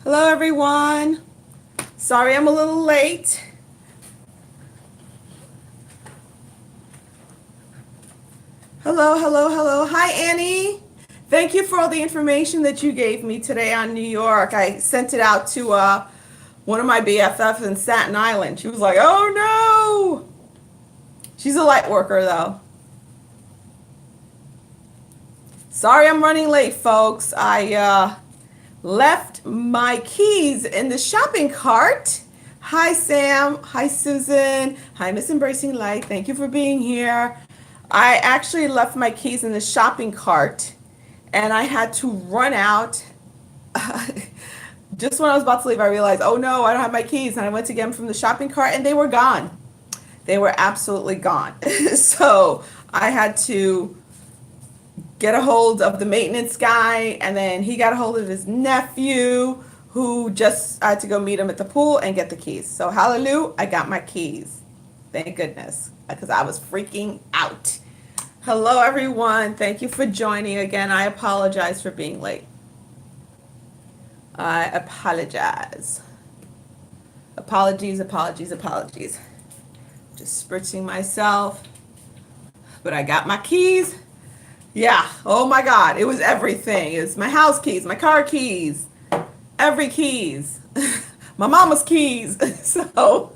Hello, everyone. Sorry I'm a little late. Hello, hello, hello. Hi, Annie. Thank you for all the information that you gave me today on New York. I sent it out to one of my BFFs in Staten Island. She was like, oh no. She's a light worker, though. Sorry I'm running late, folks. I left my keys in the shopping cart. Hi, Sam. Hi, Susan. Hi, Miss Embracing Light. Thank you for being here. I actually left my keys in the shopping cart and I had to run out. Just when I was about to leave, I realized, oh no, I don't have my keys. And I went to get them from the shopping cart and they were gone. They were absolutely gone. So I had to get a hold of the maintenance guy, and then he got a hold of his nephew, who just I had to go meet him at the pool and get the keys. So hallelujah, I got my keys. Thank goodness, because I was freaking out. Hello, everyone. Thank you for joining again. I apologize for being late. I apologize. Apologies, apologies, apologies. Just spritzing myself. But I got my keys. Yeah. Oh my God. It was everything. It was my house keys, my car keys, every keys, my mama's keys. So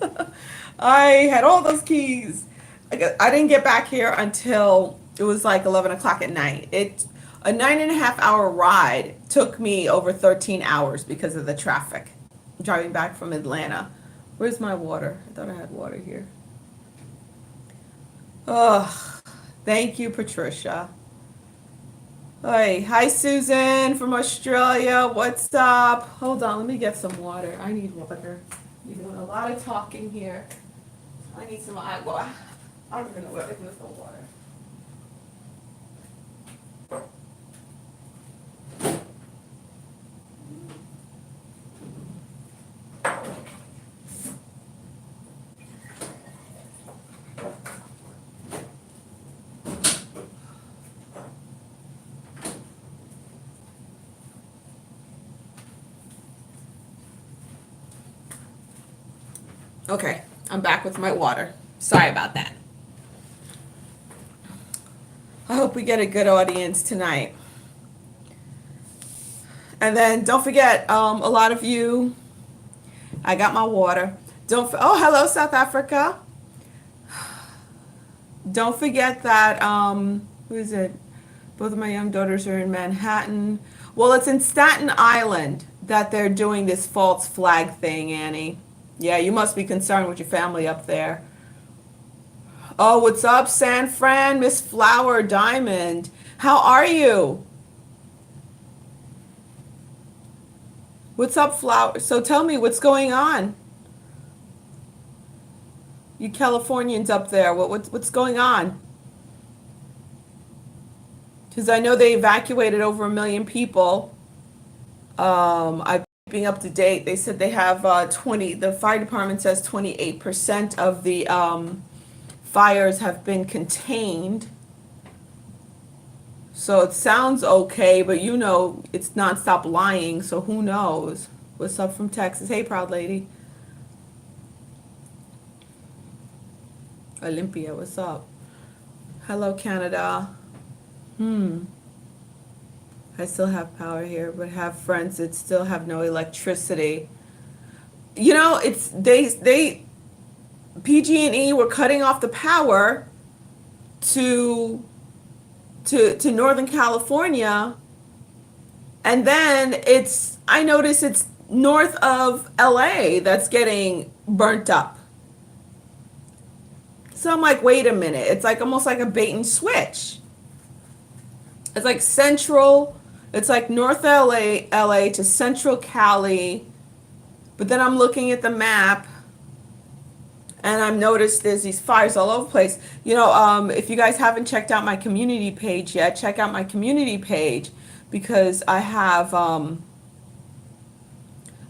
I had all those keys. I didn't get back here until it was like 11 o'clock at night. A 9.5 hour ride took me over 13 hours because of the traffic driving back from Atlanta. Where's my water? I thought I had water here. Oh, thank you, Patricia. Hi, hi Susan from Australia. What's up? Hold on, let me get some water. I need water. You're doing a lot of talking here. I need some agua. I don't even know where to get some water. Okay, I'm back with my water. Sorry about that. I hope we get a good audience tonight. And then don't forget, a lot of you, I got my water. Oh, hello, South Africa. Don't forget that, who is it? Both of my young daughters are in Manhattan. Well, it's in Staten Island that they're doing this false flag thing, Annie. Yeah, you must be concerned with your family up there. Oh, what's up, San Fran, Miss Flower Diamond? How are you? What's up, Flower? So tell me, what's going on? You Californians up there, what's going on? Because I know they evacuated over 1 million people. I've been up to date. They said they have 20. The fire department says 28% of the fires have been contained. So it sounds okay, but you know it's nonstop lying. So who knows? What's up from Texas? Hey, proud lady. Olympia, what's up? Hello, Canada. I still have power here, but have friends that still have no electricity. You know, it's they PG&E were cutting off the power to to Northern California, and then I notice it's north of LA that's getting burnt up. So I'm like, wait a minute. It's like almost like a bait and switch. It's like central, it's like North LA to Central Cali. But then I'm looking at the map and I've noticed there's these fires all over the place. You know, if you guys haven't checked out my community page yet, check out my community page because I have a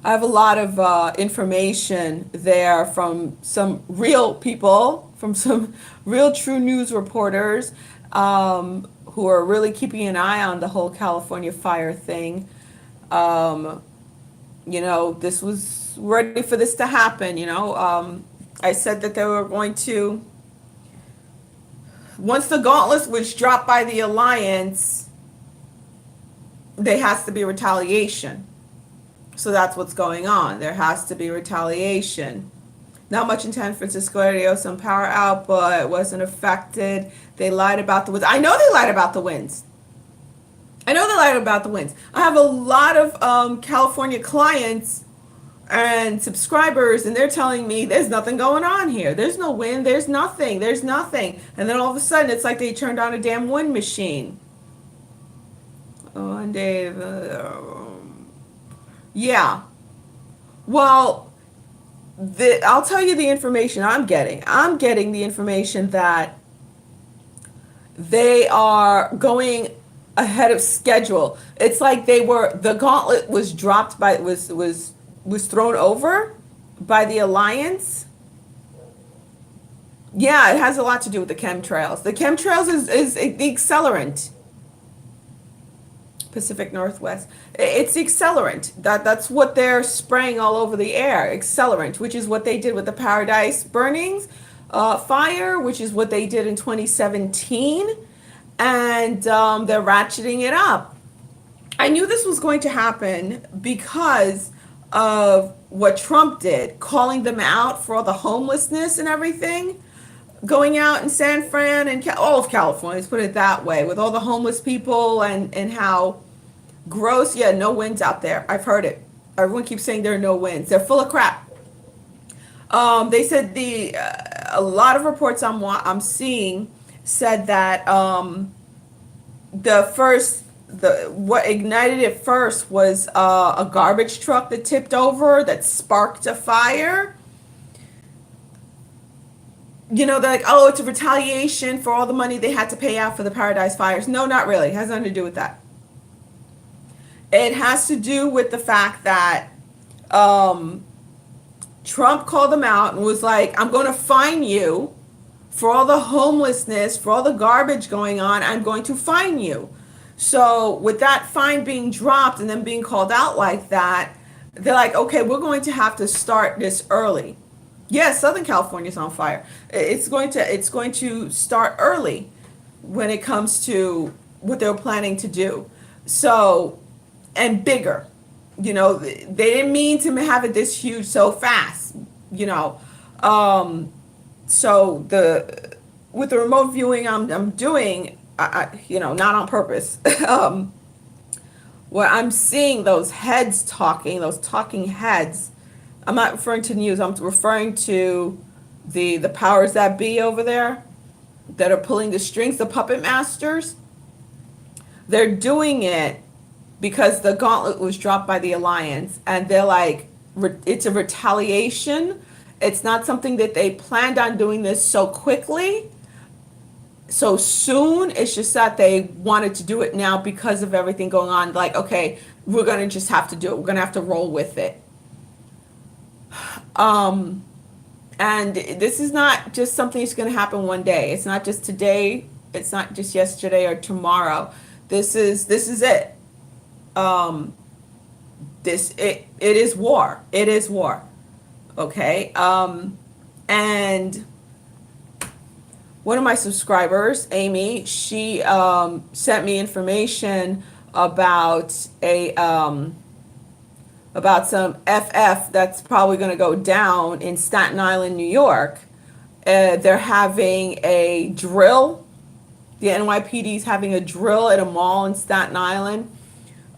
lot of information there from some real people, from some real true news reporters who are really keeping an eye on the whole California fire thing. This was ready for this to happen. I said that they were going to, once the gauntlet was dropped by the alliance, there has to be retaliation. So that's what's going on. There has to be retaliation. Not much in San Francisco area. Some power output wasn't affected. They lied about the winds. I know they lied about the winds. I know they lied about the winds. I have a lot of California clients and subscribers, and they're telling me there's nothing going on here. There's no wind. There's nothing. There's nothing. And then all of a sudden, it's like they turned on a damn wind machine. One day, yeah. Well, I'll tell you the information I'm getting. I'm getting the information that they are going ahead of schedule. It's like the gauntlet was dropped was thrown over by the alliance. Yeah, it has a lot to do with the chemtrails. The chemtrails is the accelerant. Pacific Northwest. It's the accelerant. That's what they're spraying all over the air. Accelerant, which is what they did with the Paradise burnings, fire, which is what they did in 2017. And they're ratcheting it up. I knew this was going to happen because of what Trump did, calling them out for all the homelessness and everything, going out in San Fran and all of California, let's put it that way, with all the homeless people and how gross. Yeah, no winds out there. I've heard it. Everyone keeps saying there are no winds. They're full of crap. They said a lot of reports I'm seeing said that what ignited it first was a garbage truck that tipped over that sparked a fire. They're like, oh, it's a retaliation for all the money they had to pay out for the Paradise fires. No, not really. It has nothing to do with that. It has to do with the fact that Trump called them out and was like, I'm going to fine you for all the homelessness, for all the garbage going on. I'm going to fine you. So with that fine being dropped and then being called out like that, they're like, okay, we're going to have to start this early. Yes, Southern California is on fire. It's going to start early when it comes to what they're planning to do. So, and bigger. They didn't mean to have it this huge so fast. So with the remote viewing I'm doing, not on purpose. What I'm seeing, those talking heads. I'm not referring to news. I'm referring to the powers that be over there that are pulling the strings, the puppet masters. They're doing it because the gauntlet was dropped by the alliance, and they're like, it's a retaliation. It's not something that they planned on doing this so quickly, so soon. It's just that they wanted to do it now because of everything going on. Like, okay, we're going to just have to do it. We're going to have to roll with it. And this is not just something that's going to happen one day. It's not just today. It's not just yesterday or tomorrow. This is it. It is war. It is war. Okay. And one of my subscribers, Amy, she sent me information about about some FF that's probably going to go down in Staten Island, New York. They're having a drill. The NYPD is having a drill at a mall in Staten Island.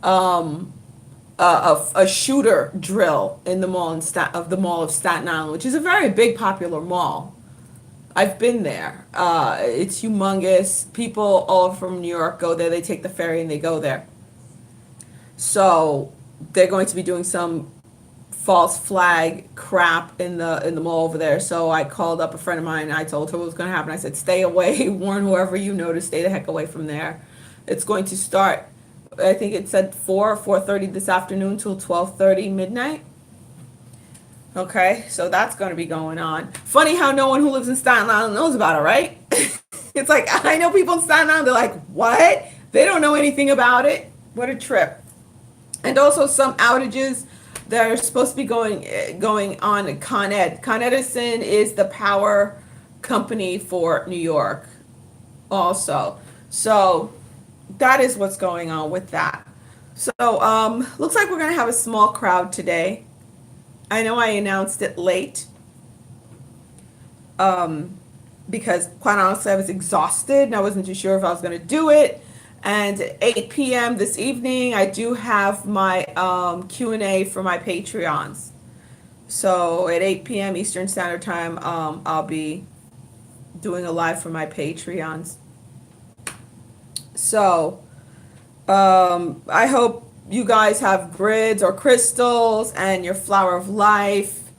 A shooter drill in the mall of Staten Island, which is a very big, popular mall. I've been there. It's humongous. People all from New York go there. They take the ferry and they go there. So they're going to be doing some false flag crap in the mall over there. So I called up a friend of mine and I told her what was going to happen. I said, stay away. Warn whoever you know to stay the heck away from there. It's going to start, I think it said 4:30 this afternoon till 12:30 midnight. Okay, so that's going to be going on. Funny how no one who lives in Staten Island knows about it, right? It's like, I know people in Staten Island, they're like, what? They don't know anything about it. What a trip. And also some outages They're supposed to be going on Con Ed. Con Edison is the power company for New York also. So that is what's going on with that. So looks like we're gonna have a small crowd today. I know I announced it late, um, because quite honestly I was exhausted and I wasn't too sure if I was gonna do it. And at 8 p.m. this evening, I do have my Q&A for my Patreons. So at 8 p.m. Eastern Standard Time, I'll be doing a live for my Patreons. So I hope you guys have grids or crystals and your flower of life,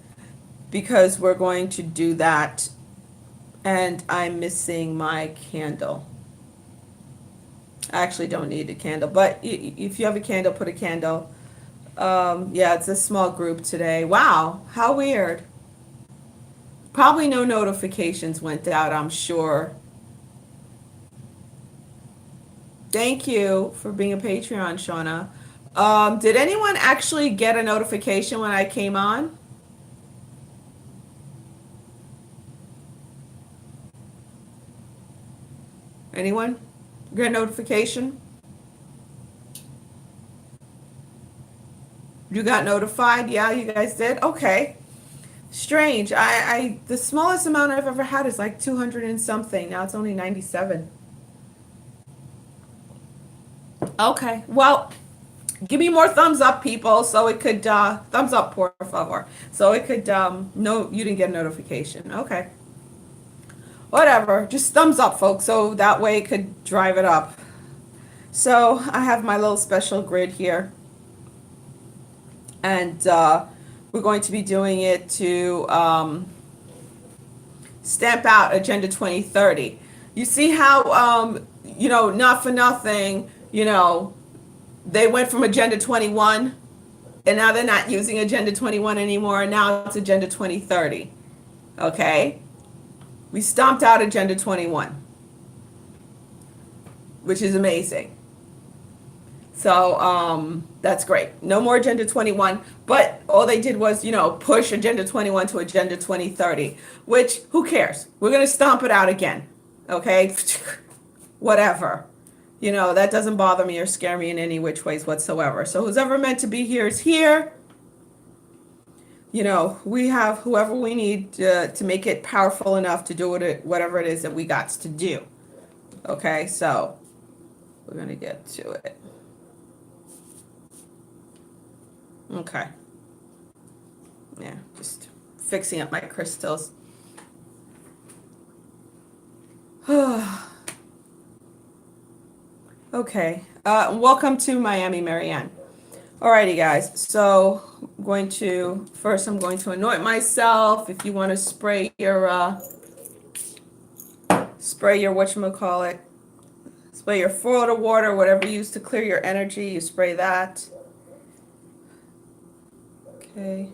because we're going to do that. And I'm missing my candle. I actually don't need a candle, but if you have a candle, put a candle. Yeah, it's a small group today. Wow, how weird. Probably no notifications went out, I'm sure. Thank you for being a Patreon, Shauna. Did anyone actually get a notification when I came on? Anyone get a notification? You got notified? Yeah, you guys did? Okay. Strange. The smallest amount I've ever had is like 200 and something. Now it's only 97. Okay. Well, give me more thumbs up, people, so it could, thumbs up, por favor. So it could, no, you didn't get a notification. Okay. Whatever. Just thumbs up, folks, so that way it could drive it up. So I have my little special grid here. And we're going to be doing it to stamp out Agenda 2030. You see how, not for nothing, they went from Agenda 21, and now they're not using Agenda 21 anymore, and now it's Agenda 2030. Okay? We stomped out Agenda 21, which is amazing. So that's great. No more Agenda 21, but all they did was, push Agenda 21 to Agenda 2030, which, who cares? We're going to stomp it out again. Okay? Whatever. That doesn't bother me or scare me in any which ways whatsoever. So who's ever meant to be here is here. We have whoever we need to make it powerful enough to do whatever it is that we got to do. Okay, so we're going to get to it. Okay. Yeah, just fixing up my crystals. Okay. Welcome to Miami, Marianne. Alrighty, guys. So I'm going to anoint myself. If you want to spray your whatchamacallit, spray your Florida water, whatever you use to clear your energy, you spray that. Okay.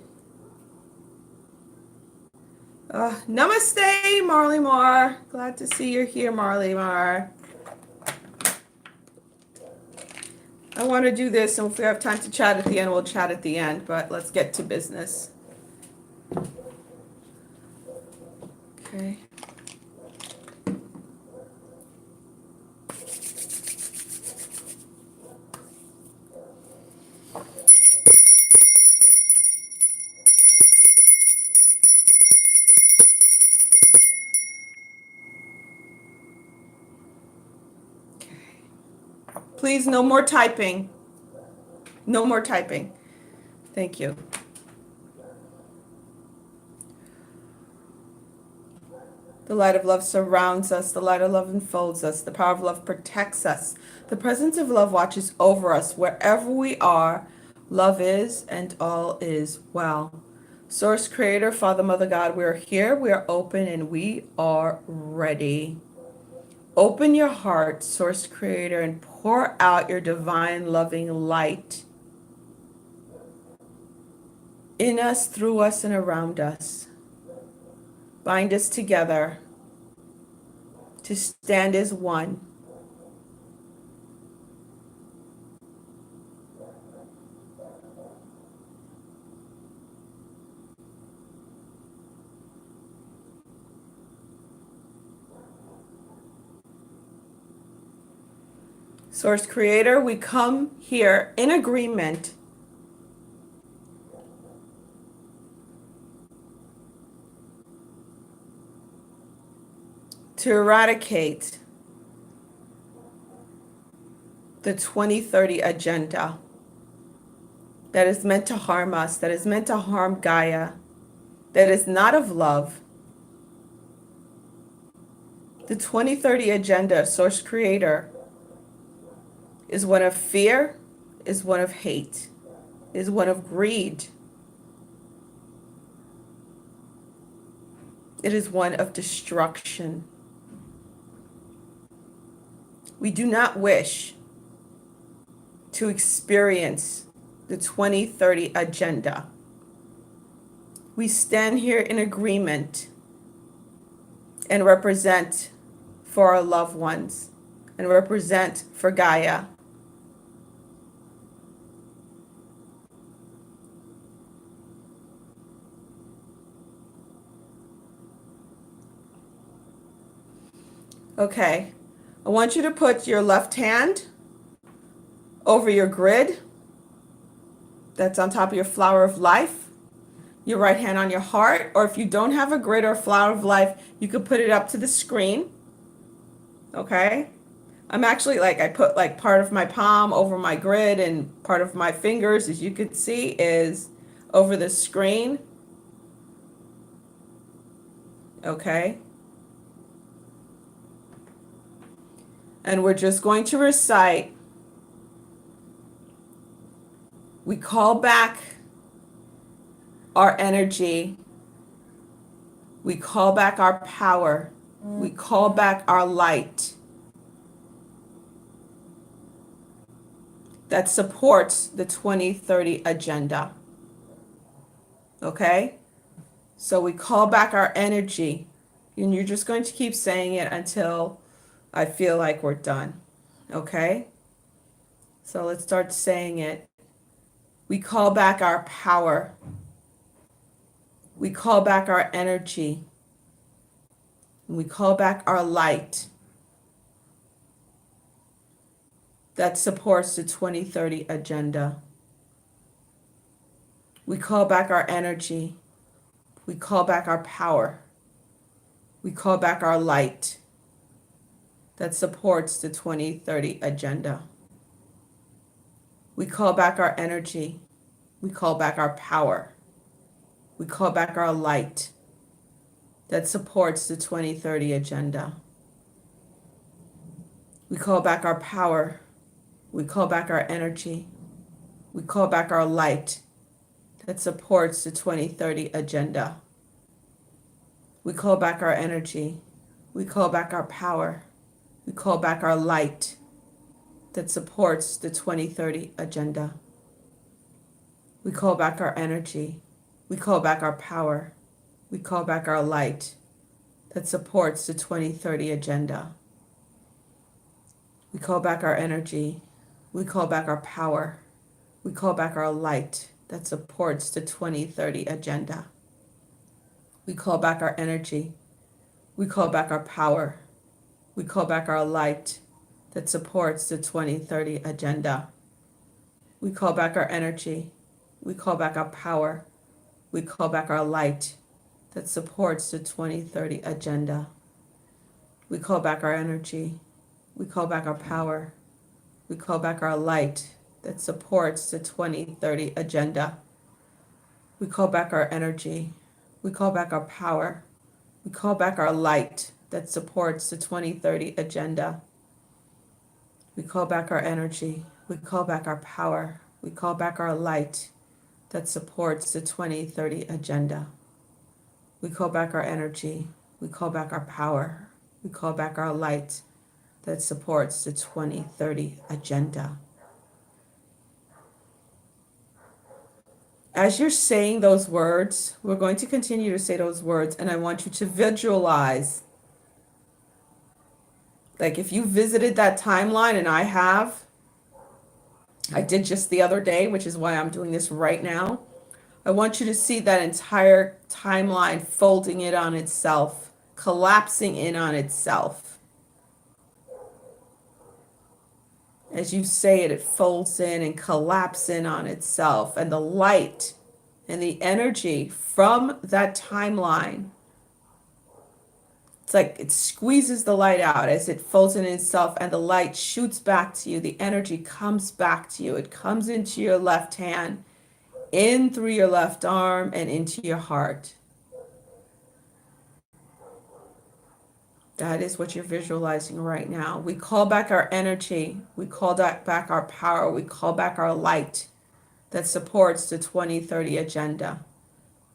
Namaste, Marley Mar. Glad to see you're here, Marley Mar. I want to do this, and if we have time to chat at the end, we'll chat at the end, but let's get to business. Okay. Please, no more typing. No more typing. Thank you. The light of love surrounds us. The light of love enfolds us. The power of love protects us. The presence of love watches over us. Wherever we are, love is, and all is well. Source, Creator, Father, Mother, God, we are here. We are open, and we are ready. Open your heart, Source, Creator, and pour out your divine, loving light in us, through us, and around us. Bind us together to stand as one. Source creator, we come here in agreement to eradicate the 2030 agenda that is meant to harm us, that is meant to harm Gaia, that is not of love. The 2030 agenda, Source Creator, is one of fear, is one of hate, is one of greed. It is one of destruction. We do not wish to experience the 2030 agenda. We stand here in agreement and represent for our loved ones and represent for Gaia. Okay, I want you to put your left hand over your grid that's on top of your flower of life, your right hand on your heart, or if you don't have a grid or flower of life, you could put it up to the screen. Okay, I'm actually I put part of my palm over my grid and part of my fingers, as you can see, is over the screen. Okay, and we're just going to recite. We call back our energy. We call back our power. We call back our light that supports the 2030 agenda. Okay? So we call back our energy, and you're just going to keep saying it until I feel like we're done. Okay? So let's start saying it. We call back our power. We call back our energy. We call back our light that supports the 2030 agenda. We call back our energy. We call back our power. We call back our light that supports the 2030 agenda. We call back our energy. We call back our power. We call back our light that supports the 2030 agenda. We call back our power. We call back our energy. We call back our light that supports the 2030 agenda. We call back our energy. We call back our power. We call back our light that supports the 2030 agenda. We call back our energy. We call back our power. We call back our light that supports the 2030 agenda. We call back our energy. We call back our power. We call back our light that supports the 2030 agenda. We call back our energy. We call back our power. We call back our light that supports the 2030 agenda. We call back our energy. We call back our power. We call back our light that supports the 2030 agenda. We call back our energy. We call back our power. We call back our light that supports the 2030 agenda. We call back our energy. We call back our power. We call back our light that supports the 2030 agenda. We call back our energy. We call back our power. We call back our light that supports the 2030 agenda. We call back our energy. We call back our power. We call back our light that supports the 2030 agenda. As you're saying those words, we're going to continue to say those words, and I want you to visualize. Like if you visited that timeline, and I did just the other day, which is why I'm doing this right now. I want you to see that entire timeline folding in on itself, collapsing in on itself. As you say it, it folds in and collapses in on itself. And the light and the energy from that timeline, it's like it squeezes the light out as it folds in itself, and the light shoots back to you. The energy comes back to you. It comes into your left hand, in through your left arm, and into your heart. That is what you're visualizing right now. We call back our energy. We call back our power. We call back our light that supports the 2030 agenda.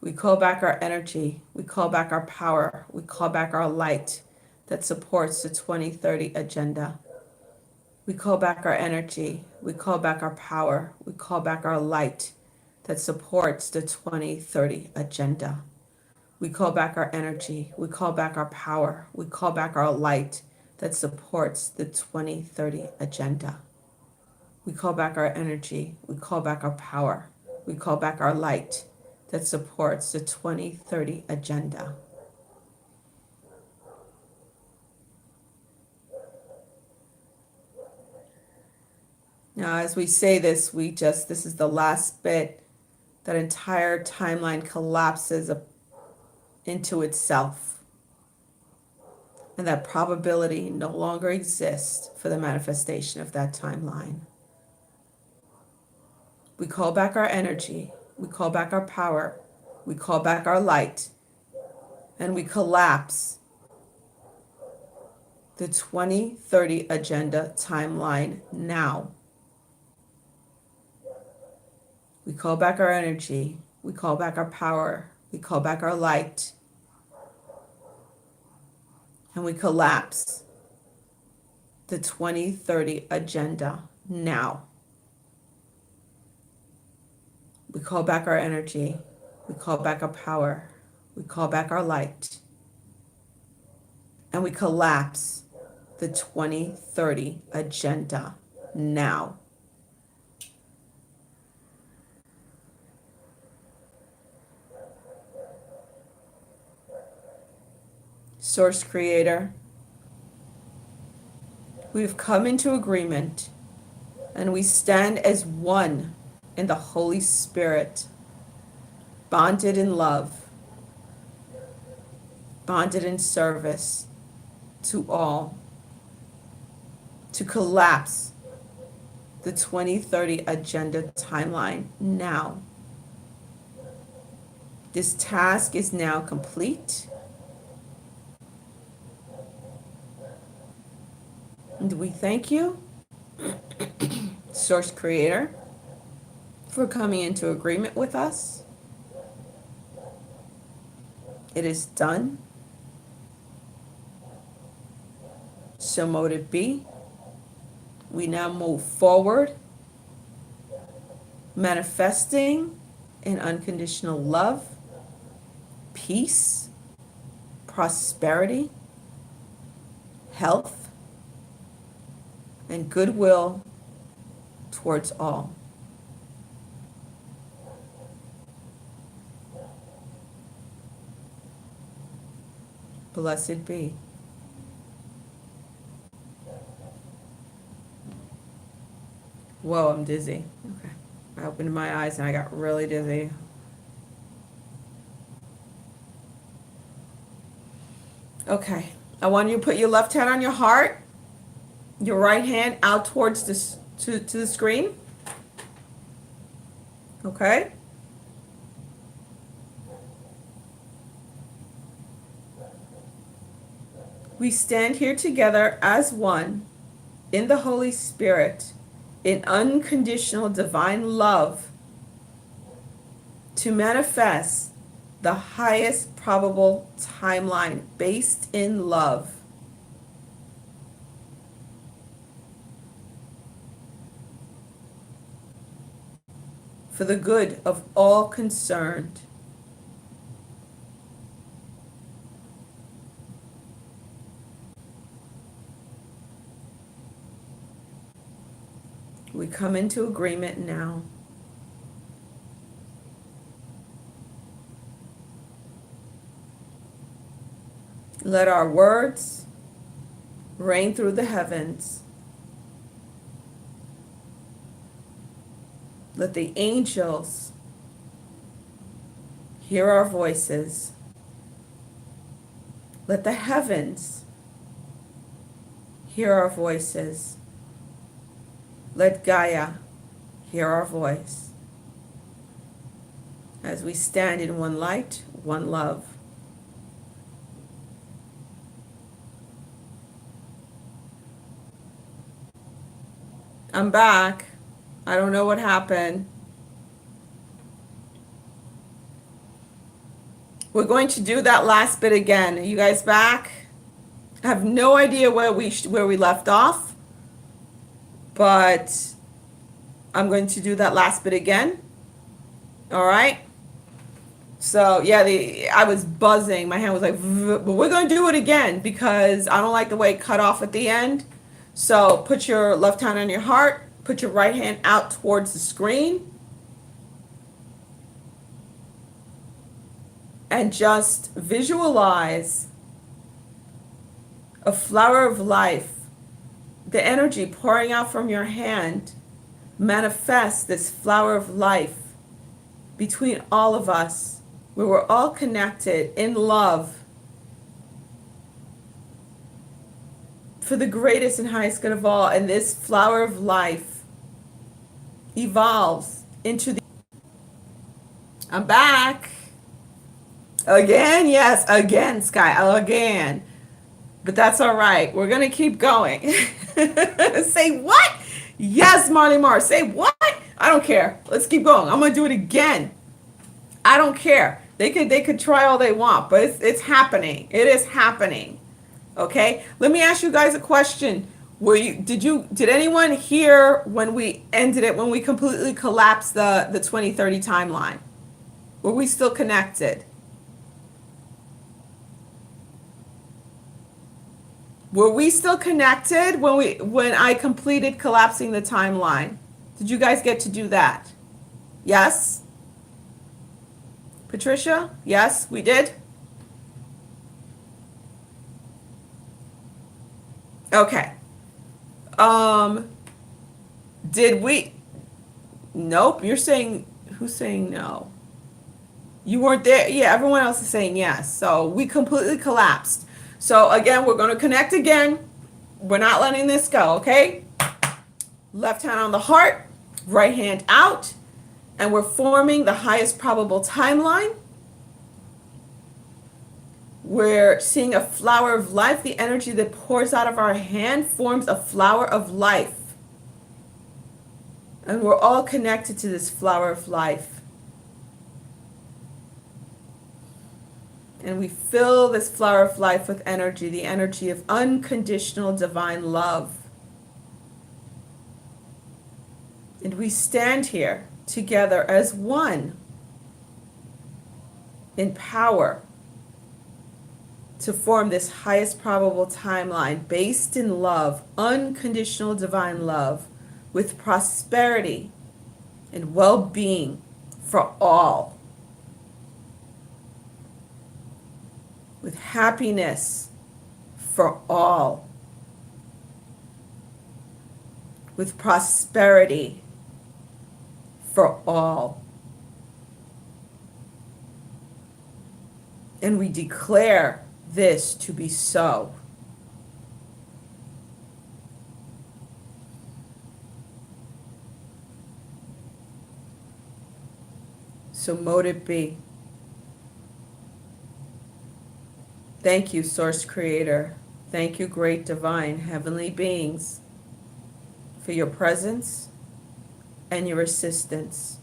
We call back our energy. We call back our power. We call back our light that supports the 2030 agenda. We call back our energy. We call back our power. We call back our light that supports the 2030 agenda. We call back our energy. We call back our power. We call back our light that supports the 2030 agenda. We call back our energy. We call back our power. We call back our light that supports the 2030 agenda. Now, as we say this, this is the last bit. That entire timeline collapses into itself. And that probability no longer exists for the manifestation of that timeline. We call back our energy. We call back our power. We call back our light. And we collapse the 2030 agenda timeline now. We call back our energy. We call back our power. We call back our light. And we collapse the 2030 agenda now. We call back our energy. We call back our power. We call back our light. And we collapse the 2030 agenda now. Source Creator, we've come into agreement and we stand as one in the Holy Spirit, bonded in love, bonded in service to all, to collapse the 2030 agenda timeline now. This task is now complete. And we thank you, Source Creator, for coming into agreement with us. It is done. So mote it be. We now move forward, manifesting in unconditional love, peace, prosperity, health, and goodwill towards all. Blessed be. Whoa, I'm dizzy. Okay. I opened my eyes and I got really dizzy. Okay. I want you to put your left hand on your heart, your right hand out towards this to the screen. Okay? We stand here together as one in the Holy Spirit, in unconditional divine love, to manifest the highest probable timeline based in love. For the good of all concerned. We come into agreement now. Let our words reign through the heavens. Let the angels hear our voices. Let the heavens hear our voices. Let Gaia hear our voice as we stand in one light, one love. I'm back. I don't know what happened. We're going to do that last bit again. Are you guys back? I have no idea where we left off, but I'm going to do that last bit again. All right. So yeah, I was buzzing. My hand was like, but we're going to do it again because I don't like the way it cut off at the end. So put your left hand on your heart, put your right hand out towards the screen, and just visualize a flower of life, the energy pouring out from your hand. Manifest this flower of life between all of us, where we're all connected in love for the greatest and highest good of all. And this flower of life evolves into the... I'm back. Again, yes, again, Sky, again. But that's all right. We're going to keep going. Say what? Yes, Marley Mars. Say what? I don't care. Let's keep going. I'm going to do it again. I don't care. They could try all they want, but it's happening. It is happening. Okay? Let me ask you guys a question. Did anyone hear when we ended it, when we completely collapsed the 2030 timeline? Were we still connected? Were we still connected when I completed collapsing the timeline? Did you guys get to do that? Yes? Patricia? Yes, we did? Okay. Did we? Nope, you're saying, who's saying no? You weren't there. Yeah, everyone else is saying yes. So we completely collapsed. So again, we're going to connect again. We're not letting this go, okay? Left hand on the heart, right hand out, and we're forming the highest probable timeline. We're seeing a flower of life. The energy that pours out of our hand forms a flower of life. And we're all connected to this flower of life. And we fill this flower of life with energy, the energy of unconditional divine love. And we stand here together as one in power to form this highest probable timeline based in love, unconditional divine love, with prosperity and well-being for all. With happiness for all, with prosperity for all. And we declare this to be so. So mote it be. Thank you, Source Creator. Thank you, Great Divine Heavenly Beings, for your presence and your assistance.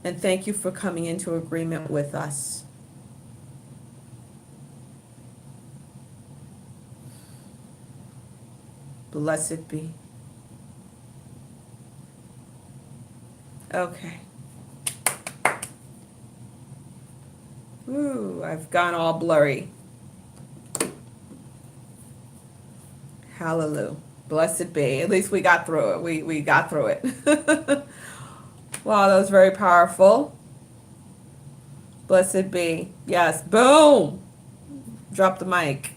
And thank you for coming into agreement with us. Blessed be. Okay. Ooh, I've gone all blurry. Hallelujah. Blessed be. At least we got through it. We got through it. Wow, that was very powerful. Blessed be. Yes. Boom. Drop the mic.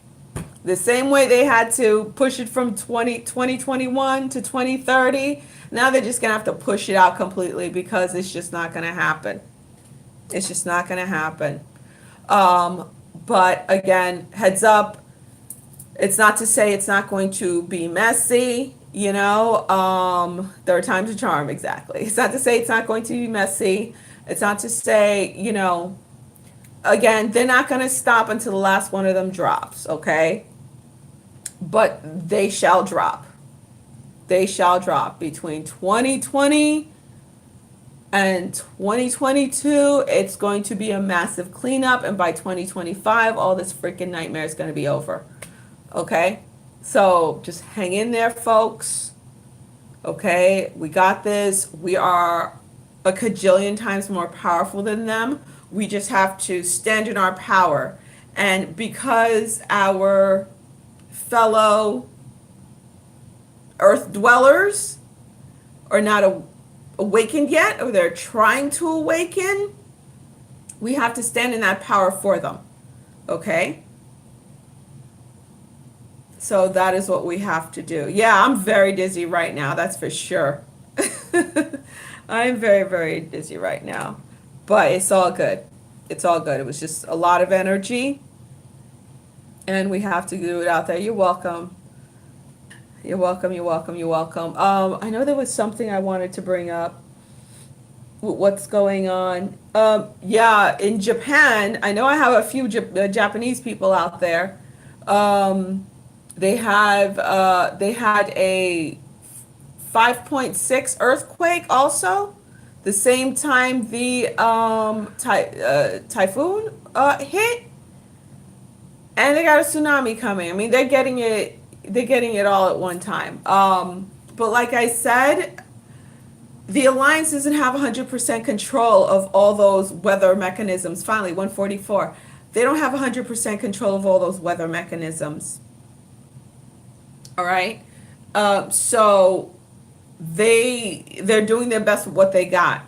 The same way they had to push it from 2021 to 2030, now they're just going to have to push it out completely because it's just not going to happen. It's just not going to happen. But again, heads up, it's not to say it's not going to be messy, you know. There are times of charm, exactly. It's not to say it's not going to be messy. It's not to say, you know, again, they're not going to stop until the last one of them drops, okay? But they shall drop. They shall drop between 2020 and 2022. It's going to be a massive cleanup, and by 2025, all this freaking nightmare is going to be over. Okay? So just hang in there, folks. Okay? We got this. We are a cajillion times more powerful than them. We just have to stand in our power. And because our fellow earth dwellers are not awakened yet, or they're trying to awaken, we have to stand in that power for them. Okay? So that is what we have to do. Yeah, I'm very dizzy right now, that's for sure. I'm very, very dizzy right now. But it's all good. It's all good. It was just a lot of energy. And we have to do it out there. You're welcome. You're welcome, you're welcome, you're welcome. I know there was something I wanted to bring up. What's going on? Yeah, in Japan, I know I have a few Japanese people out there. They had a 5.6 earthquake also. The same time the typhoon hit, and they got a tsunami coming. I mean, they're getting it all at one time. But like I said, the Alliance doesn't have 100% control of all those weather mechanisms. Finally, 144. They don't have 100% control of all those weather mechanisms. All right? So they're doing their best with what they got.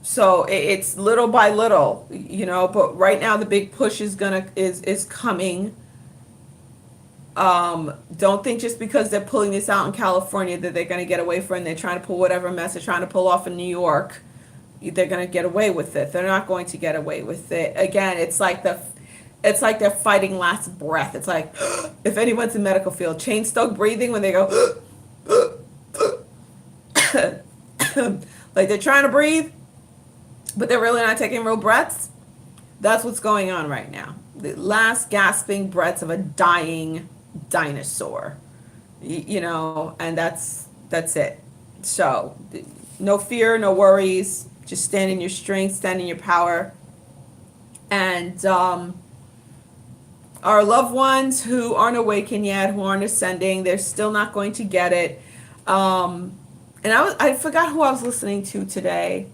So it's little by little, you know, but right now the big push is coming. Don't think just because they're pulling this out in California that they're going to get away from it, and they're trying to pull whatever mess they're trying to pull off in New York, they're going to get away with it. They're not going to get away with it. Again, it's like they're fighting last breath. It's like, if anyone's in medical field, chain stoked breathing when they go, like they're trying to breathe, but they're really not taking real breaths. That's what's going on right now. The last gasping breaths of a dying dinosaur, you know, and that's it. So no fear, no worries, just stand in your strength, stand in your power. And our loved ones who aren't awakened yet, who aren't ascending, they're still not going to get it. And I forgot who I was listening to today,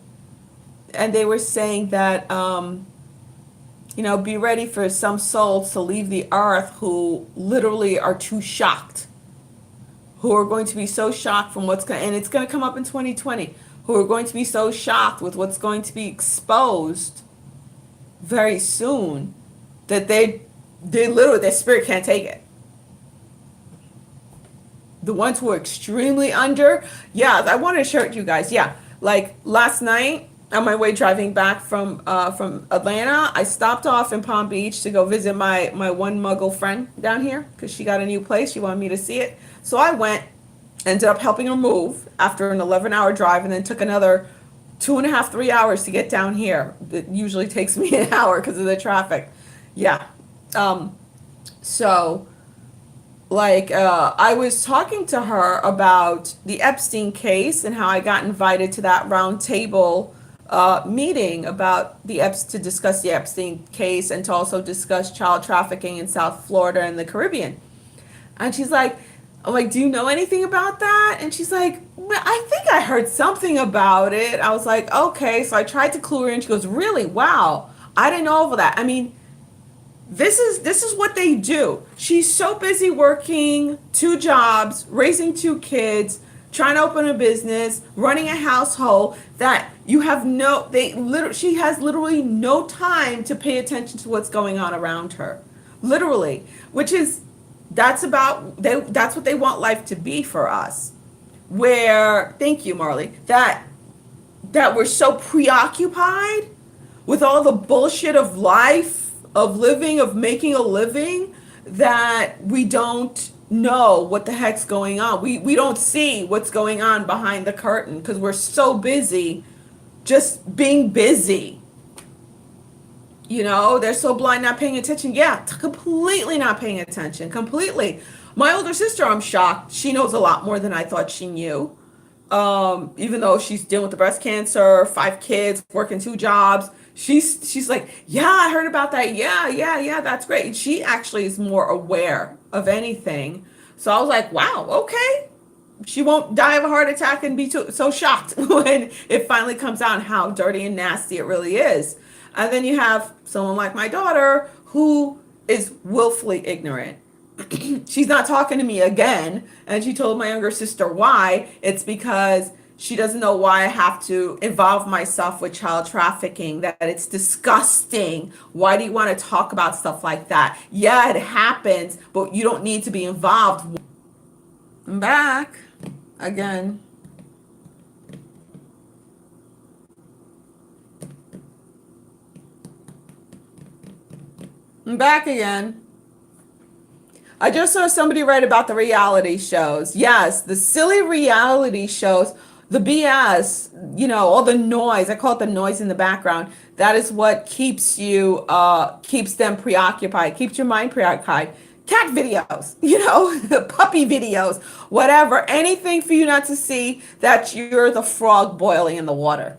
and they were saying that you know, be ready for some souls to leave the earth who literally are too shocked, who are going to be so shocked from what's going, and it's going to come up in 2020, who are going to be so shocked with what's going to be exposed very soon that they literally, their spirit can't take it. The ones who are extremely under, yeah, I want to share with you guys. Yeah, like last night, on my way driving back from Atlanta, I stopped off in Palm Beach to go visit my one Muggle friend down here because she got a new place. She wanted me to see it. So I went, ended up helping her move after an 11-hour drive, and then took another 2.5, 3 hours to get down here. It usually takes me an hour because of the traffic. Yeah. So, like, I was talking to her about the Epstein case and how I got invited to that round table meeting about to discuss the Epstein case and to also discuss child trafficking in South Florida and the Caribbean. And she's like, I'm like, do you know anything about that? And she's like, well, I think I heard something about it. I was like, okay. So I tried to clue her in. She goes, really? Wow. I didn't know all of that. I mean, this is what they do. She's so busy working 2 jobs, raising 2 kids, trying to open a business, running a household, that you have she has literally no time to pay attention to what's going on around her. Literally, which is That's what they want life to be for us. Where, thank you, Marley, that we're so preoccupied with all the bullshit of life, of living, of making a living, that we don't know what the heck's going on. We don't see what's going on behind the curtain because we're so busy just being busy. They're so blind, not paying attention. Yeah, completely not paying attention. Completely. My older sister, I'm shocked. She knows a lot more than I thought she knew. Even though she's dealing with the breast cancer, 5 kids, working 2 jobs, she's like, yeah, I heard about that. Yeah, yeah, yeah, that's great. She actually is more aware of anything. So I was like, wow, okay. She won't die of a heart attack and be so shocked when it finally comes out how dirty and nasty it really is. And then you have someone like my daughter who is willfully ignorant. She's not talking to me again. And she told my younger sister why. It's because she doesn't know why I have to involve myself with child trafficking, that it's disgusting. Why do you want to talk about stuff like that? Yeah, it happens, but you don't need to be involved. I'm back again. I'm back again. I just saw somebody write about the reality shows. Yes, the silly reality shows, the BS, all the noise. I call it the noise in the background. That is what keeps them preoccupied, keeps your mind preoccupied. Cat videos, puppy videos, whatever, anything for you not to see that you're the frog boiling in the water.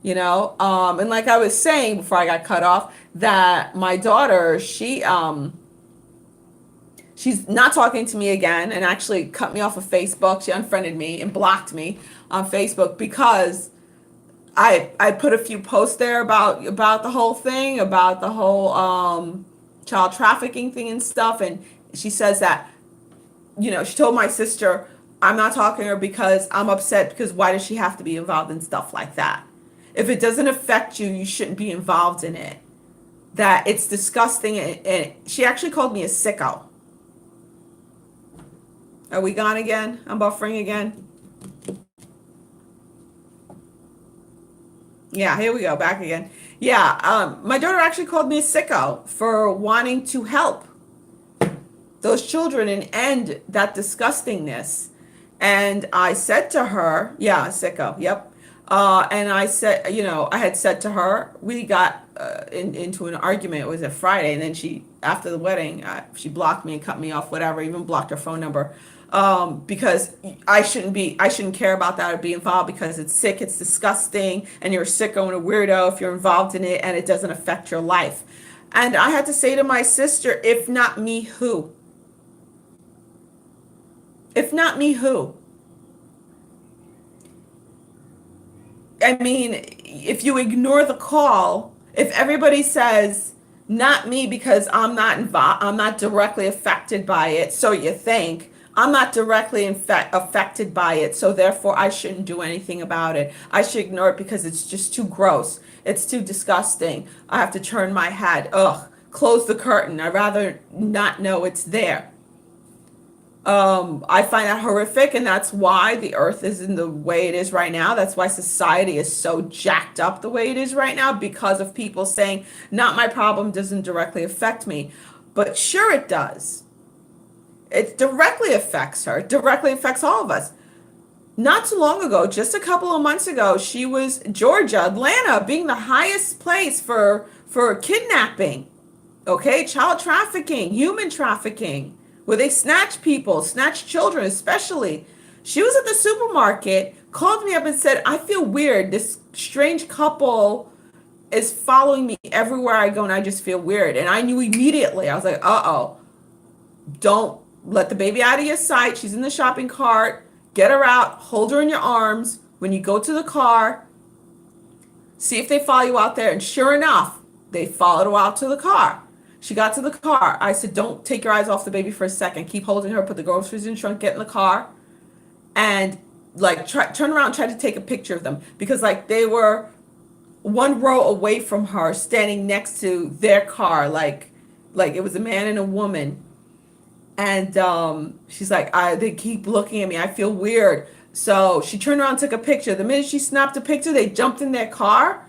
And like I was saying before I got cut off, that my daughter, she's not talking to me again and actually cut me off of Facebook. She unfriended me and blocked me on Facebook because I put a few posts there about the whole thing, about the whole child trafficking thing and stuff. And she says that, she told my sister, I'm not talking to her because I'm upset because why does she have to be involved in stuff like that? If it doesn't affect you, you shouldn't be involved in it. That it's disgusting. And she actually called me a sicko. Are we gone again? I'm buffering again. Yeah, here we go, back again. Yeah, my daughter actually called me a sicko for wanting to help those children and end that disgustingness. And I said to her, yeah, sicko, yep. And I said, I had said to her, we got into an argument. It was a Friday, and then after the wedding, she blocked me and cut me off, whatever, even blocked her phone number. Because I shouldn't care about that or be involved because it's sick, it's disgusting, and you're a sicko and a weirdo if you're involved in it and it doesn't affect your life. And I had to say to my sister, if not me, who? If not me, who? I mean, if you ignore the call, if everybody says, not me because I'm not involved, I'm not directly affected by it, so you think, I'm not directly affected by it, so therefore I shouldn't do anything about it. I should ignore it because it's just too gross. It's too disgusting. I have to turn my head. Ugh, close the curtain. I'd rather not know it's there. I find that horrific, and that's why the earth is in the way it is right now. That's why society is so jacked up the way it is right now, because of people saying, not my problem, doesn't directly affect me. But sure it does. It directly affects her. It directly affects all of us. Not too long ago, just a couple of months ago, she was Georgia, Atlanta, being the highest place for kidnapping, okay, child trafficking, human trafficking, where they snatch people, snatch children especially. She was at the supermarket, called me up and said, I feel weird. This strange couple is following me everywhere I go and I just feel weird. And I knew immediately. I was like, uh-oh, don't let the baby out of your sight. She's in the shopping cart. Get her out, hold her in your arms. When you go to the car, see if they follow you out there. And sure enough, they followed her out to the car. She got to the car. I said, don't take your eyes off the baby for a second. Keep holding her, put the groceries in the trunk, get in the car, and turn around and try to take a picture of them. Because they were one row away from her, standing next to their car, like it was a man and a woman. And she's like, they keep looking at me. I feel weird. So she turned around and took a picture. The minute she snapped a picture, they jumped in their car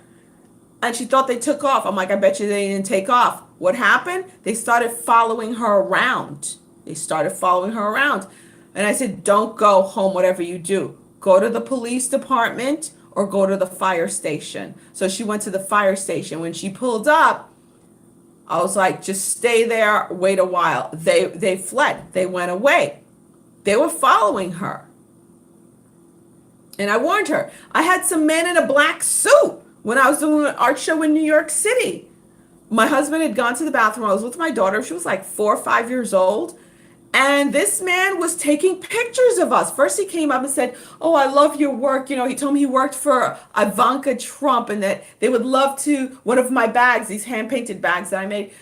and she thought they took off. I'm like, I bet you they didn't take off. What happened? They started following her around. They started following her around. And I said, don't go home, whatever you do. Go to the police department or go to the fire station. So she went to the fire station. When she pulled up, I was like, just stay there, wait a while. They fled. They went away. They were following her. And I warned her. I had some man in a black suit when I was doing an art show in New York City. My husband had gone to the bathroom. I was with my daughter. She was like 4 or 5 years old. And this man was taking pictures of us. First, he came up and said, "Oh, I love your work." You know, he told me he worked for Ivanka Trump and that they would love to, one of my bags, these hand painted bags that I made,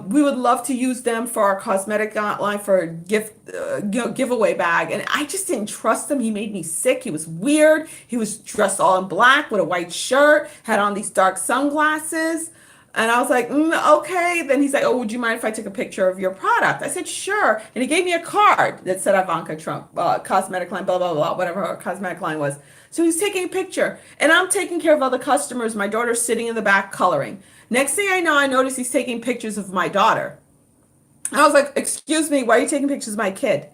we would love to use them for our cosmetic line for a gift, giveaway bag. And I just didn't trust him. He made me sick. He was weird. He was dressed all in black with a white shirt, had on these dark sunglasses. And I was like, okay. Then he's like, oh, would you mind if I took a picture of your product? I said, sure. And he gave me a card that said Ivanka Trump, cosmetic line, blah, blah, blah, whatever her cosmetic line was. So he's taking a picture. And I'm taking care of other customers. My daughter's sitting in the back coloring. Next thing I know, I notice he's taking pictures of my daughter. And I was like, excuse me, why are you taking pictures of my kid?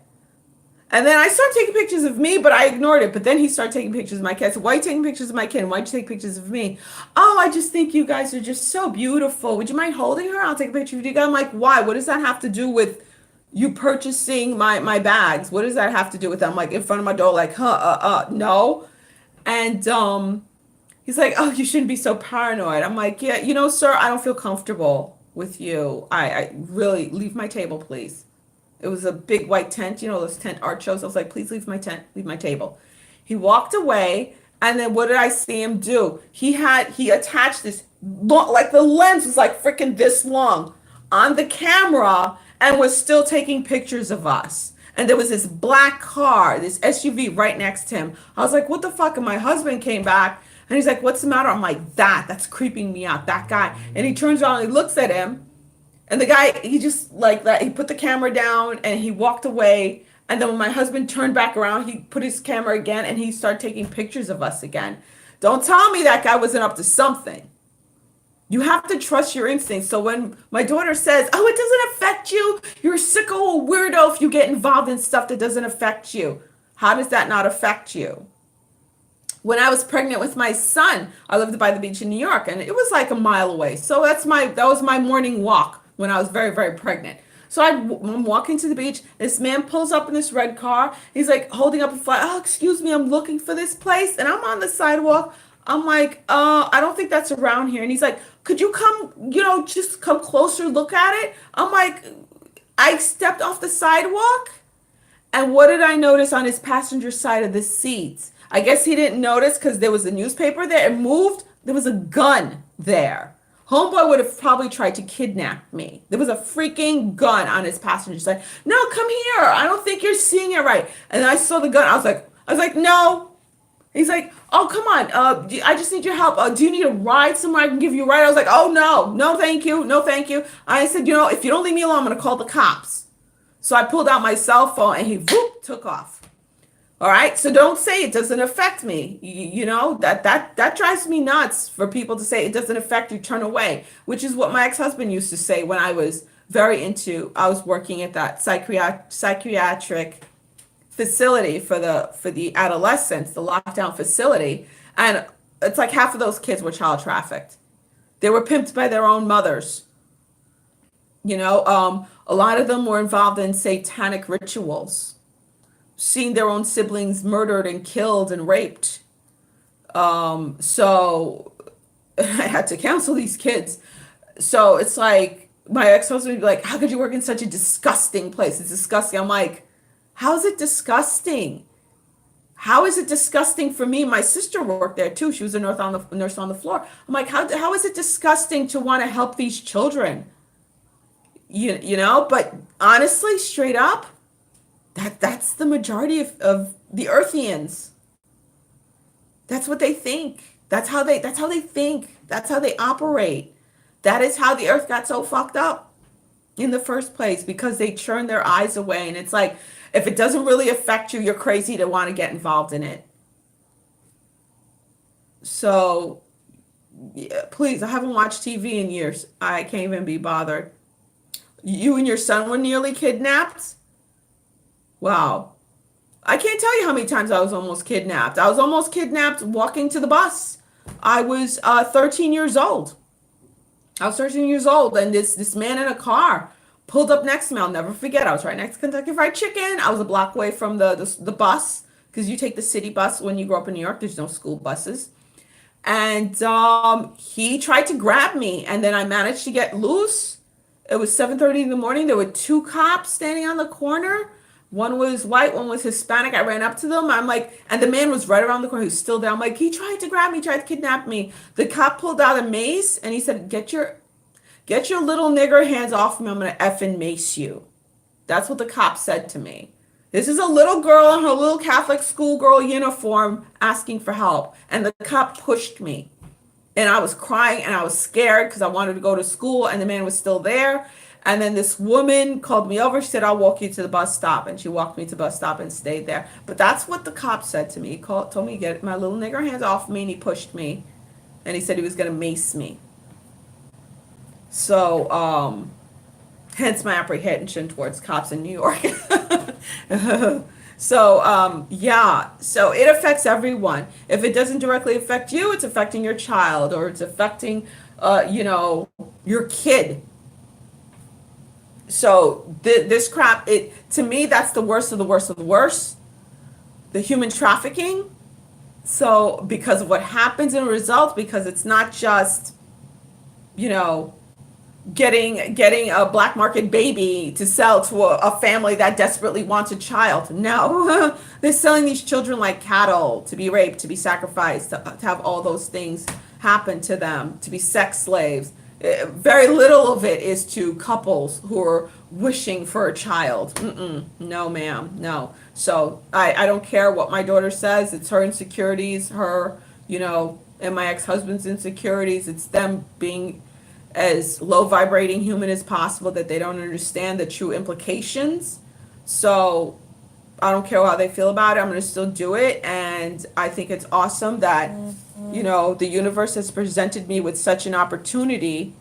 And then I started taking pictures of me, but I ignored it. But then he started taking pictures of my kid. I said, why are you taking pictures of my kid? Why'd you take pictures of me? Oh, I just think you guys are just so beautiful. Would you mind holding her? I'll take a picture of you guys. I'm like, why? What does that have to do with you purchasing my bags? What does that have to do with them? Like in front of my door, like, no. And he's like, oh, you shouldn't be so paranoid. I'm like, yeah, sir, I don't feel comfortable with you. I really leave my table, please. It was a big white tent, those tent art shows. I was like, please leave my tent, leave my table. He walked away, and then what did I see him do? He attached this long, like the lens was like freaking this long on the camera and was still taking pictures of us. And there was this black car, this SUV right next to him. I was like, what the fuck? And my husband came back and he's like, what's the matter? I'm like, that's creeping me out, that guy. And he turns around and he looks at him. And the guy, he just like that, he put the camera down and he walked away. And then when my husband turned back around, he put his camera again and he started taking pictures of us again. Don't tell me that guy wasn't up to something. You have to trust your instincts. So when my daughter says, oh, it doesn't affect you, you're a sicko weirdo if you get involved in stuff that doesn't affect you. How does that not affect you? When I was pregnant with my son, I lived by the beach in New York and it was like a mile away. So that was my morning walk when I was very, very pregnant. So I'm walking to the beach. This man pulls up in this red car. He's like holding up a flag. Oh, excuse me, I'm looking for this place. And I'm on the sidewalk. I'm like, I don't think that's around here. And he's like, could you come, just come closer, look at it? I'm like, I stepped off the sidewalk. And what did I notice on his passenger side of the seat? I guess he didn't notice because there was a newspaper there. It moved. There was a gun there. Homeboy would have probably tried to kidnap me. There was a freaking gun on his passenger side. No, come here. I don't think you're seeing it right. And then I saw the gun. I was like, no. He's like, oh, come on. I just need your help. Do you need a ride somewhere? I can give you a ride. I was like, oh, no, thank you. No, thank you. I said, if you don't leave me alone, I'm going to call the cops. So I pulled out my cell phone and he took off. All right. So don't say it doesn't affect me. That drives me nuts for people to say it doesn't affect you, turn away, which is what my ex-husband used to say when I was I was working at that psychiatric facility for the adolescents, the lockdown facility. And it's like half of those kids were child trafficked. They were pimped by their own mothers. A lot of them were involved in satanic rituals, seeing their own siblings murdered and killed and raped. So I had to counsel these kids. So it's like my ex-husband would be like, how could you work in such a disgusting place? It's disgusting. I'm like, how is it disgusting? How is it disgusting for me? My sister worked there too. She was a nurse on the floor. I'm like, how is it disgusting to want to help these children? But honestly, straight up, that's the majority of the Earthians. That's what they think. That's how they think. That's how they operate. That is how the earth got so fucked up. in the first place because they turn their eyes away. And it's like, if it doesn't really affect you, you're crazy to want to get involved in it. So, yeah, please, I haven't watched TV in years. I can't even be bothered. You and your son were nearly kidnapped? Wow. I can't tell you how many times I was almost kidnapped. I was almost kidnapped walking to the bus. I was 13 years old. I was 13 years old, and this man in a car pulled up next to me. I'll never forget. I was right next to Kentucky Fried Chicken. I was a block away from the bus because you take the city bus when you grow up in New York. There's no school buses. And he tried to grab me, and then I managed to get loose. It was 7:30 in the morning. There were two cops standing on the corner. One was white, one was Hispanic. I ran up to them. I'm like, and the man was right around the corner. He was still there. I'm like, he tried to grab me, tried to kidnap me. The cop pulled out a mace and he said, get your little nigger hands off me. I'm gonna effing mace you. That's what the cop said to me. This is a little girl in her little Catholic schoolgirl uniform asking for help. And the cop pushed me. And I was crying and I was scared because I wanted to go to school and the man was still there. And then this woman called me over. She said, I'll walk you to the bus stop. And she walked me to the bus stop and stayed there. But that's what the cop said to me. He told me to get my little nigger hands off me, and he pushed me. And he said he was going to mace me. So, hence my apprehension towards cops in New York. So, yeah, so it affects everyone. If it doesn't directly affect you, it's affecting your child, or it's affecting, your kid. So this crap, to me, that's the worst of the worst of the worst. The human trafficking. So because of what happens in a result, because it's not just, you know, getting a black market baby to sell to a family that desperately wants a child. No, they're selling these children like cattle to be raped, to be sacrificed, to have all those things happen to them, to be sex slaves. Very little of it is to couples who are wishing for a child. No, ma'am, no. So I don't care what my daughter says. It's her insecurities, and my ex-husband's insecurities. It's them being as low vibrating human as possible, that they don't understand the true implications. So I don't care how they feel about it. I'm going to still do it. And I think it's awesome that, the universe has presented me with such an opportunity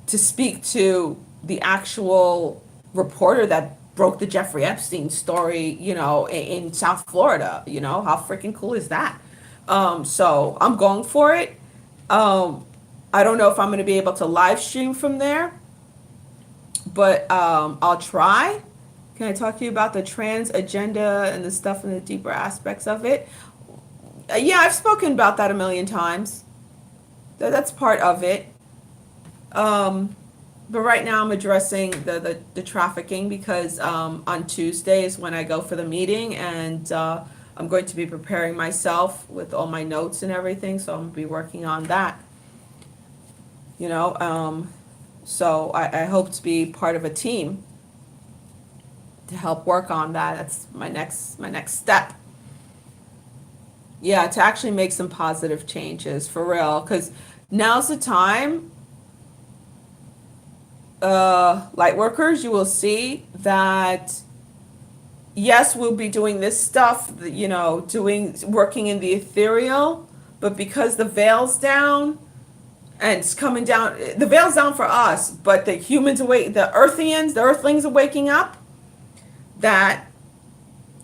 to speak to the actual reporter that broke the Jeffrey Epstein story, in South Florida. How freaking cool is that? So I'm going for it. I don't know if I'm going to be able to live stream from there, but I'll try. Can I talk to you about the trans agenda and the stuff and the deeper aspects of it? Yeah, I've spoken about that a million times. That's part of it. But right now I'm addressing the trafficking because on Tuesday is when I go for the meeting, and I'm going to be preparing myself with all my notes and everything, so I'm going to be working on that. So I hope to be part of a team to help work on that. That's my next step. Yeah, to actually make some positive changes for real, because now's the time. Light workers, you will see that yes, we'll be doing this stuff, working in the ethereal, but because the veil's down, and it's coming down, the veil's down for us, but the humans awake, the earthlings are waking up, that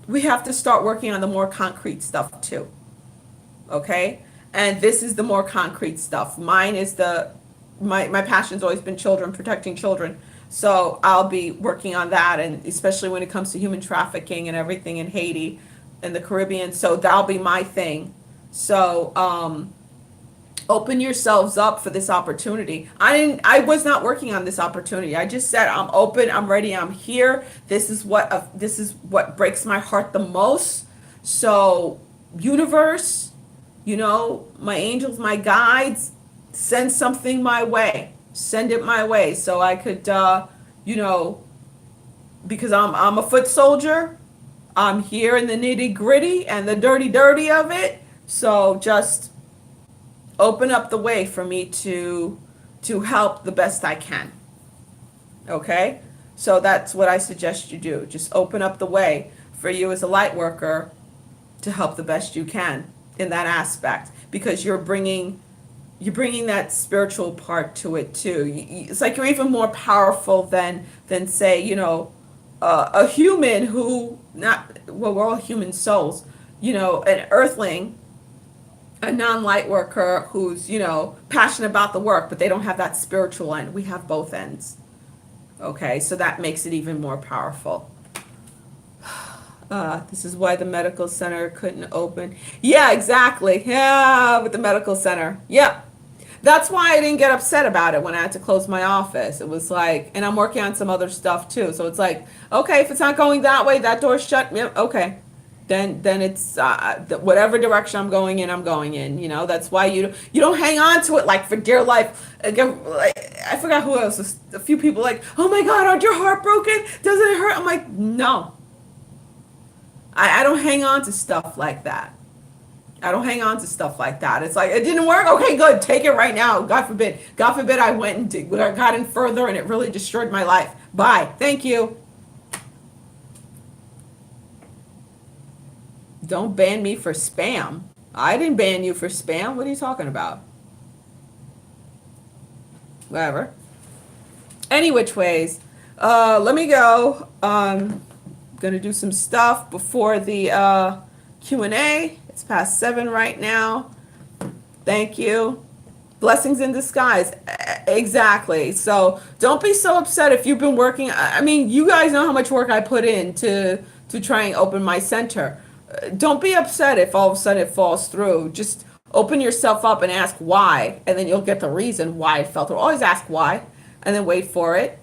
we have to start working on the more concrete stuff too. Okay? And this is the more concrete stuff. Mine is my passion's always been children, protecting children. So I'll be working on that, and especially when it comes to human trafficking and everything in Haiti and the Caribbean. So that'll be my thing. So, open yourselves up for this opportunity. I was not working on this opportunity. I just said, I'm open, I'm ready, I'm here. This is what breaks my heart the most. So, universe, my angels, my guides, send something my way. Send it my way so I could, because I'm a foot soldier. I'm here in the nitty gritty and the dirty of it. So just open up the way for me to help the best I can. Okay? So that's what I suggest you do. Just open up the way for you as a light worker to help the best you can in that aspect, because you're bringing that spiritual part to it too. It's like you're even more powerful than say, a human who not well, we're all human souls. An earthling, a non-light worker who's passionate about the work, but they don't have that spiritual end. We have both ends. Okay, so that makes it even more powerful. This is why the medical center couldn't open. Yeah, exactly. Yeah, with the medical center. Yep. That's why I didn't get upset about it when I had to close my office. It was like, and I'm working on some other stuff too. So it's like, okay, if it's not going that way, that door's shut. Yep, okay. Then it's whatever direction I'm going in, I'm going in. That's why you don't hang on to it like for dear life. Again, like, I forgot who else. A few people like, oh my God, aren't your heart broken? Doesn't it hurt? I'm like, no. I don't hang on to stuff like that. I don't hang on to stuff like that. It's like, it didn't work. Okay, good. Take it right now. God forbid. God forbid I went and got in further and it really destroyed my life. Bye. Thank you. Don't ban me for spam. I didn't ban you for spam. What are you talking about? Whatever. Any which ways. Let me go. Gonna do some stuff before the Q&A. It's past 7 right now. Thank you. Blessings in disguise. Exactly. So don't be so upset if you've been working. I mean, you guys know how much work I put in to try and open my center. Don't be upset if all of a sudden it falls through. Just open yourself up and ask why, and then you'll get the reason why it fell through. Always ask why, and then wait for it.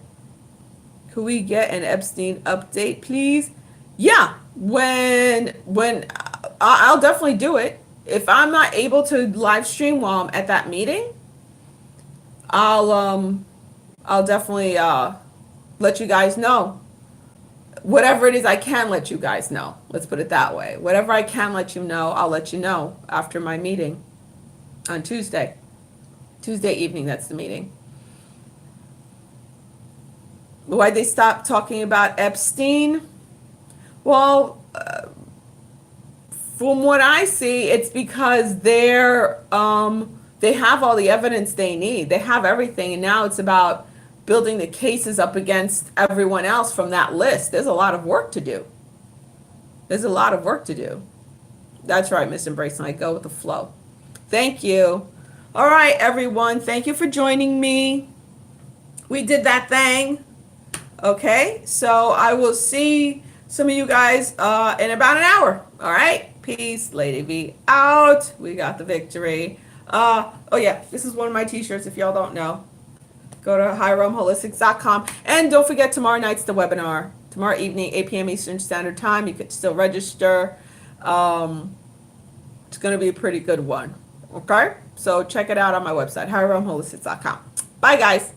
Could we get an Epstein update, please? Yeah, when I'll definitely do it. If I'm not able to live stream while I'm at that meeting, I'll definitely let you guys know. Whatever it is I can let you guys know. Let's put it that way. Whatever I can let you know, I'll let you know after my meeting on Tuesday. Tuesday evening, that's the meeting. Why'd they stop talking about Epstein? Well, from what I see, it's because they have all the evidence they need. They have everything, and now it's about building the cases up against everyone else from that list. There's a lot of work to do. There's a lot of work to do. That's right, Miss Embracing. I go with the flow. Thank you. All right, everyone. Thank you for joining me. We did that thing. Okay, so I will see some of you guys in about an hour. All right, peace. Lady V out. We got the victory. Oh yeah, this is one of my t-shirts if y'all don't know. Go to HighRomeHolistics.com. And don't forget, tomorrow night's the webinar. Tomorrow evening, 8 p.m. Eastern Standard Time. You can still register. It's going to be a pretty good one. Okay? So check it out on my website, HighRomeHolistics.com. Bye, guys.